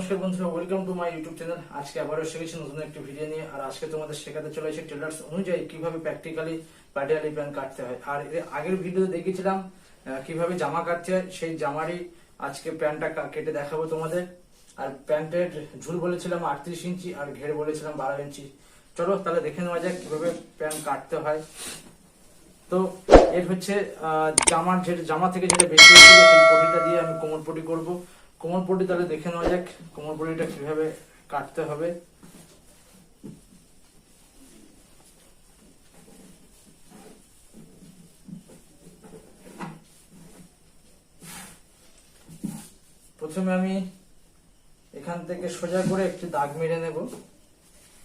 নমস্কার বন্ধুরা, welcome to my YouTube channel. আজকে আবারও এসে গেছি নতুন একটি ভিডিও নিয়ে। আর আজকে তোমাদের শেখাতে চলেছে টেলার্স অনুযায়ী কিভাবে প্র্যাকটিক্যালি পাটিয়ালি প্যান্ট কাটতে হয়। আর এর আগের ভিডিওতে দেখিয়েছিলাম কিভাবে জামা কাটতে হয়, সেই জামারই আজকে প্যান্টটা কেটে দেখাবো তোমাদের। আর প্যান্টের ঝুল বলেছিলাম 38 ইঞ্চি আর ঘের বলেছিলাম 12 ইঞ্চি। চলো তাহলে দেখে নেওয়া যাক কিভাবে প্যান্ট কাটতে হয়। তো এর হচ্ছে জামা থেকে যেটা বেশি হয়েছিল সেই পটিটা দিয়ে আমি কোমর পটি করবো। কোমর পটি তাহলে দেখে নেওয়া যাক কোমর পটিটা কিভাবে কাটতে হবে। প্রথমে আমি এখান থেকে সোজা করে একটি দাগ মেরে নেব,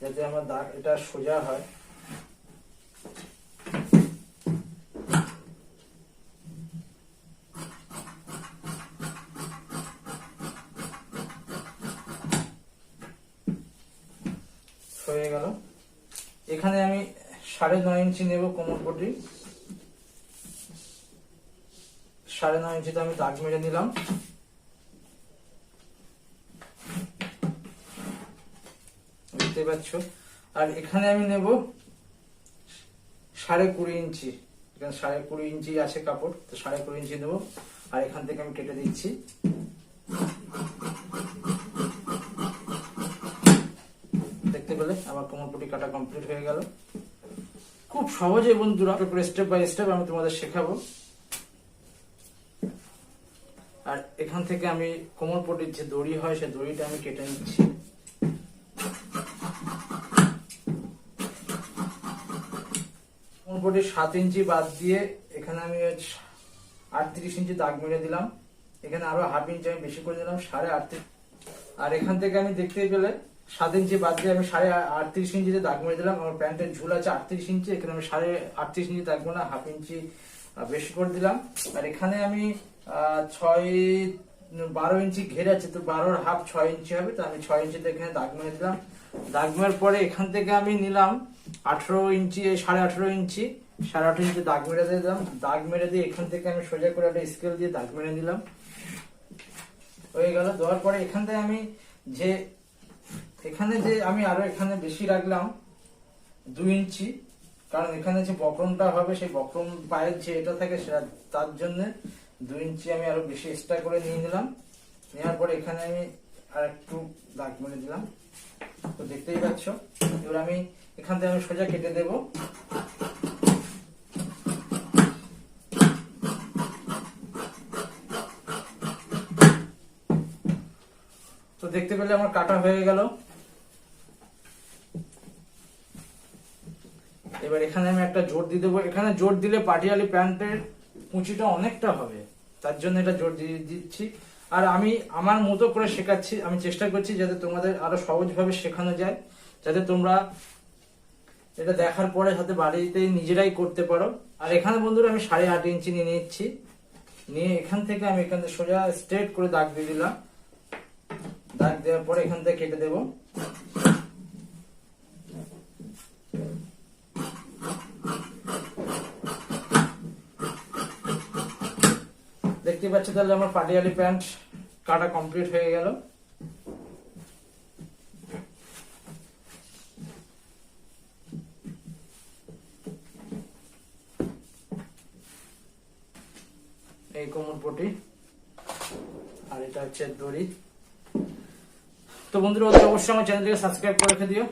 যাতে আমার দাগ এটা সোজা হয়। হয়ে গেল। এখানে আমি 9.5 ইঞ্চি নেব কোমর পটি। 9.5 ইঞ্চিতে আমি দাগ মেরে নিলাম। দেখতে পাচ্ছ। আর এখানে আমি নেব 20.5 ইঞ্চি। এখানে 20.5 ইঞ্চি আছে কাপড়, তো 20.5 ইঞ্চি নেব। আর এখান থেকে আমি কেটে দিচ্ছি। দেখতে পেলে আমার কোমর পটি কাটা কমপ্লিট হয়ে গেল। খুব সহজে বন্ধুরা, স্টেপ বাই স্টেপ আমি তোমাদের শেখাবো। আর এখান থেকে আমি কোমর পটির যে দড়ি হয় সেই দড়িটা আমি কেটে নিচ্ছি। কোমর পটির 7 ইঞ্চি বাদ দিয়ে এখানে আমি 38 ইঞ্চি দাগ মেরে দিলাম। এখানে আরো 1/2 ইঞ্চি আমি বেশি করে দিলাম, 38.5। আর এখান থেকে আমি দেখতেই পেলে 7 ইঞ্চি বাদ দিয়ে আমি 38.5 ইঞ্চিতে দাগ মেরে দিলাম। আমার প্যান্টের ঝুল আছে 38 ইঞ্চি, এখানে আমি 38.5 ইঞ্চি দাগ মেরে 1/2 ইঞ্চি বেশি করে দিলাম। আর এখানে আমি 12 ইঞ্চি ঘের আছে, তো 12.5 6 ইঞ্চি হবে, তো আমি 6 ইঞ্চিতে এখানে দাগ মেরে দিলাম। দাগ মেরার পরে এখান থেকে আমি নিলাম 18 ইঞ্চি, 18.5 ইঞ্চি, 18.5 ইঞ্চি দাগ মেরে দিলাম। দাগ মেরে দিয়ে এখান থেকে আমি সোজা করে একটা স্কেল দিয়ে দাগ মেরে নিলাম। হয়ে গেল। দেওয়ার পরে এখান থেকে আমি আমি আরো এখানে বেশি রাখলাম 2 ইঞ্চি, কারণ এখানে যে বক্রমটা হবে সেই বক্রম পায়ের যে এটা থাকে সেটা, তার জন্য 2 ইঞ্চি আমি আরো বেশি এক্সট্রা করে নিয়ে নিলাম। নেওয়ার পরে এখানে আমি আর একটু দাগ মেরে দিলাম। তো দেখতেই পাচ্ছ। এবার আমি এখান থেকে আমি সোজা কেটে দেব। তো দেখতে পেলে আমার কাটা হয়ে গেল। এবার এখানে আমি একটা জোর দিয়ে দেবো। এখানে জোর দিলে পাটিয়ালি প্যান্টের কুচিটা অনেকটা হবে, তার জন্য এটা জোর দিয়ে দিচ্ছি। আর আমি আমার মতো করে শেখাচ্ছি, আমি চেষ্টা করছি যাতে তোমাদের আরো সহজভাবে শেখানো যায়, যাতে তোমরা এটা দেখার পরে সাথে বাড়িতে নিজেরাই করতে পারো। আর এখানে বন্ধুরা আমি 8.5 ইঞ্চি নিয়ে নিচ্ছি। নিয়ে এখান থেকে আমি এখানে সোজা স্ট্রেট করে দাগ দিয়ে দিলাম। দাগ দেওয়ার পরে এখান থেকে কেটে দেবো। দেখতে পাচ্ছ তাহলে আমার পাটিয়ালি প্যান্ট কাটা কমপ্লিট হয়ে গেল। এই কোমর পটি আর এটা হচ্ছে দড়ি। তো বন্ধুরা অবশ্যই আমার চ্যানেলটিকে সাবস্ক্রাইব করে রেখে দিও।